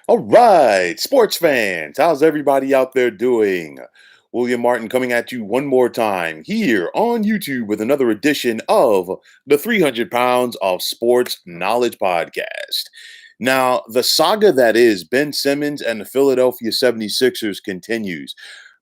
All right, sports fans, how's everybody out there doing? William Martin coming at you one more time here on YouTube with another edition of the 300 Pounds of Sports Knowledge Podcast. Now, the saga that is Ben Simmons and the Philadelphia 76ers continues.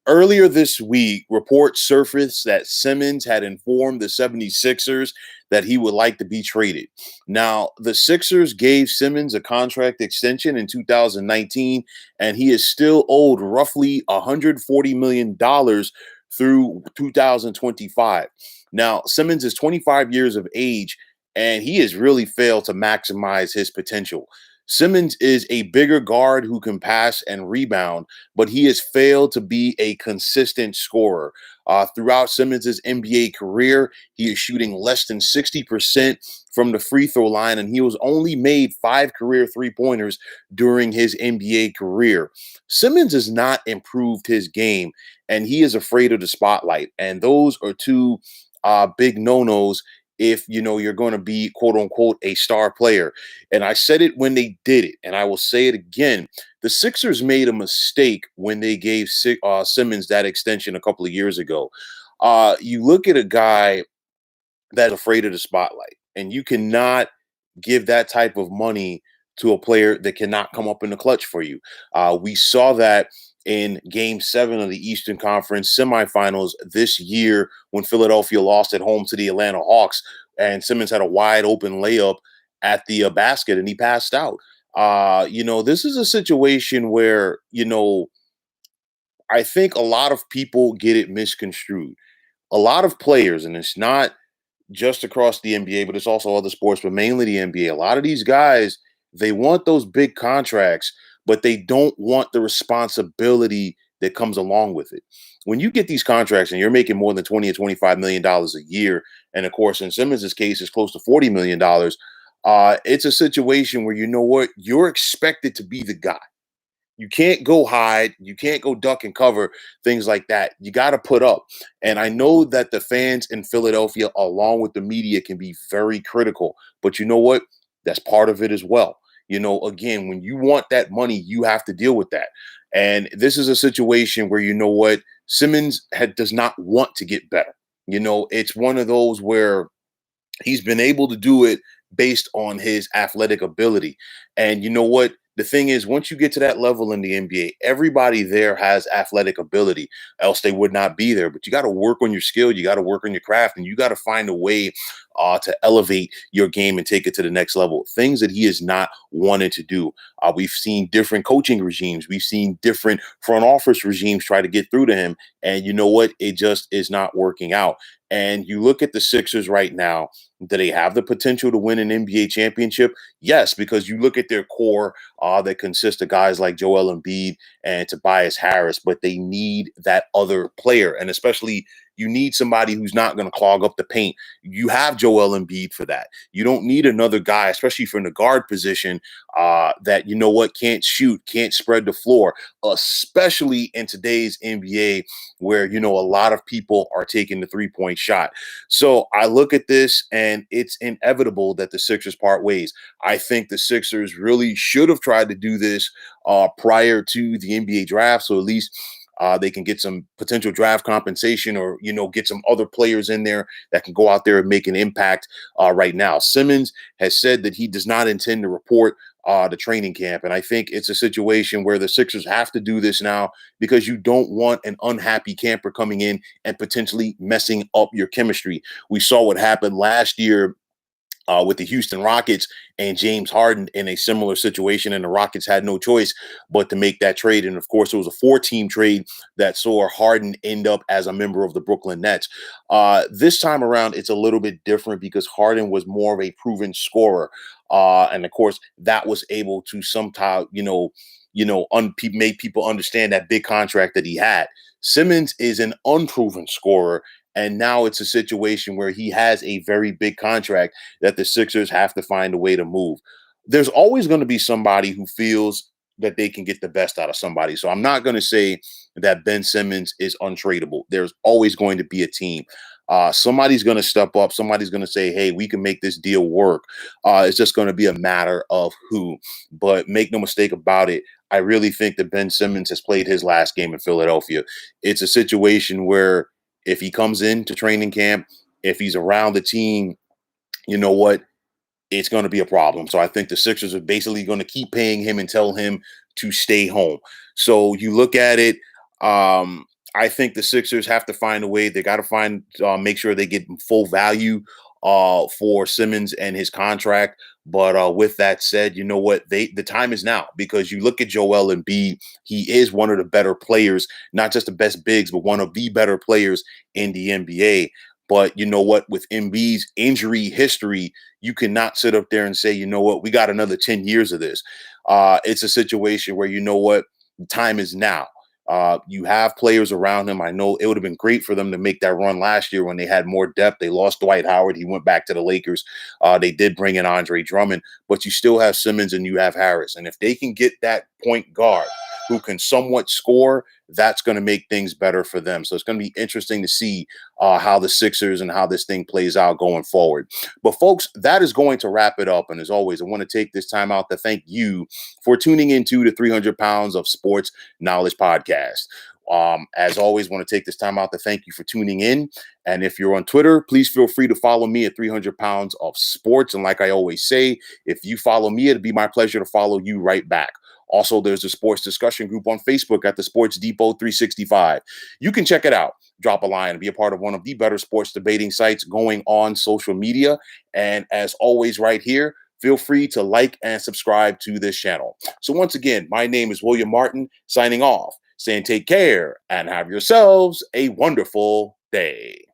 Earlier this week, reports surfaced that Simmons had informed the 76ers that he would like to be traded. Now, the Sixers gave Simmons a contract extension in 2019, and he is still owed roughly $140 million through 2025. Now, Simmons is 25 years of age, and he has really failed to maximize his potential. Simmons is a bigger guard who can pass and rebound, but he has failed to be a consistent scorer. Throughout Simmons' NBA career, he is shooting less than 60% from the free throw line, and he was only made 5 career 3-pointers during his NBA career. Simmons has not improved his game, and he is afraid of the spotlight. And those are two big no-nos if you're going to be quote unquote a star player. And I said it when they did it, and I will say it again. The Sixers made a mistake when they gave Simmons that extension a couple of years ago. You look at a guy that's afraid of the spotlight, and you cannot give that type of money to a player that cannot come up in the clutch for you. We saw that in Game 7 of the Eastern Conference semifinals this year when Philadelphia lost at home to the Atlanta Hawks, and Simmons had a wide open layup at the basket, and he passed out. This is a situation where I think a lot of people get it misconstrued. A lot of players, and it's not just across the NBA, but it's also other sports, but mainly the NBA. A lot of these guys, they want those big contracts, but they don't want the responsibility that comes along with it. When you get these contracts and you're making more than 20 or $25 million a year, and of course, in Simmons' case, it's close to $40 million. It's a situation where you know what you're expected to be the guy. You can't go hide. You can't go duck and cover, things like that. You got to put up. And I know that the fans in Philadelphia, along with the media, can be very critical. But you know what? That's part of it as well. Again, when you want that money, you have to deal with that. And this is a situation where you know what? Does not want to get better. It's one of those where he's been able to do it based on his athletic ability. And you know what? The thing is, once you get to that level in the NBA, everybody there has athletic ability, else they would not be there. But you got to work on your skill, you got to work on your craft, and you got to find a way to elevate your game and take it to the next level. Things that he has not wanted to do. We've seen different coaching regimes, we've seen different front office regimes try to get through to him. And you know what? It just is not working out. And you look at the Sixers right now, do they have the potential to win an NBA championship? Yes, because you look at their core that consists of guys like Joel Embiid and Tobias Harris, but they need that other player. And especially you need somebody who's not going to clog up the paint. You have Joel Embiid for that. You don't need another guy, especially from the guard position, that you know what can't shoot, can't spread the floor, especially in today's NBA where a lot of people are taking the 3-point shot. So I look at this and it's inevitable that the Sixers part ways. I think the Sixers really should have tried to do this prior to the NBA draft, so at least they can get some potential draft compensation, or get some other players in there that can go out there and make an impact. Right now, Simmons has said that he does not intend to report the training camp, and I think it's a situation where the Sixers have to do this now because you don't want an unhappy camper coming in and potentially messing up your chemistry. We saw what happened last year with the Houston Rockets and James Harden in a similar situation, and the Rockets had no choice but to make that trade. And of course, it was a 4-team trade that saw Harden end up as a member of the Brooklyn Nets. This time around, it's a little bit different because Harden was more of a proven scorer, and of course, that was able to somehow, make people understand that big contract that he had. Simmons is an unproven scorer. And now it's a situation where he has a very big contract that the Sixers have to find a way to move. There's always going to be somebody who feels that they can get the best out of somebody. So I'm not going to say that Ben Simmons is untradeable. There's always going to be a team. Somebody's going to step up. Somebody's going to say, hey, we can make this deal work. It's just going to be a matter of who. But make no mistake about it, I really think that Ben Simmons has played his last game in Philadelphia. It's a situation where if he comes into training camp, if he's around the team, you know what? It's going to be a problem. So I think the Sixers are basically going to keep paying him and tell him to stay home. So you look at it. I think the Sixers have to find a way. They got to make sure they get full value for Simmons and his contract. But with that said, you know what? The time is now because you look at Joel Embiid. He is one of the better players, not just the best bigs, but one of the better players in the NBA. But you know what? With Embiid's injury history, you cannot sit up there and say, you know what, we got another 10 years of this. It's a situation where, you know what, the time is now. You have players around him. I know it would have been great for them to make that run last year when they had more depth. They lost Dwight Howard. He went back to the Lakers. They did bring in Andre Drummond, but you still have Simmons and you have Harris. And if they can get that point guard who can somewhat score, that's going to make things better for them. So it's going to be interesting to see how the Sixers and how this thing plays out going forward. But folks, that is going to wrap it up. And as always, I want to take this time out to thank you for tuning into the 300 Pounds of Sports Knowledge podcast. As always, want to take this time out to thank you for tuning in. And if you're on Twitter, please feel free to follow me at 300 Pounds of Sports. And like I always say, if you follow me, it'd be my pleasure to follow you right back. Also, there's a sports discussion group on Facebook at the Sports Depot 365. You can check it out. Drop a line and be a part of one of the better sports debating sites going on social media. And as always, right here, feel free to like and subscribe to this channel. So once again, my name is William Martin, signing off, saying take care and have yourselves a wonderful day.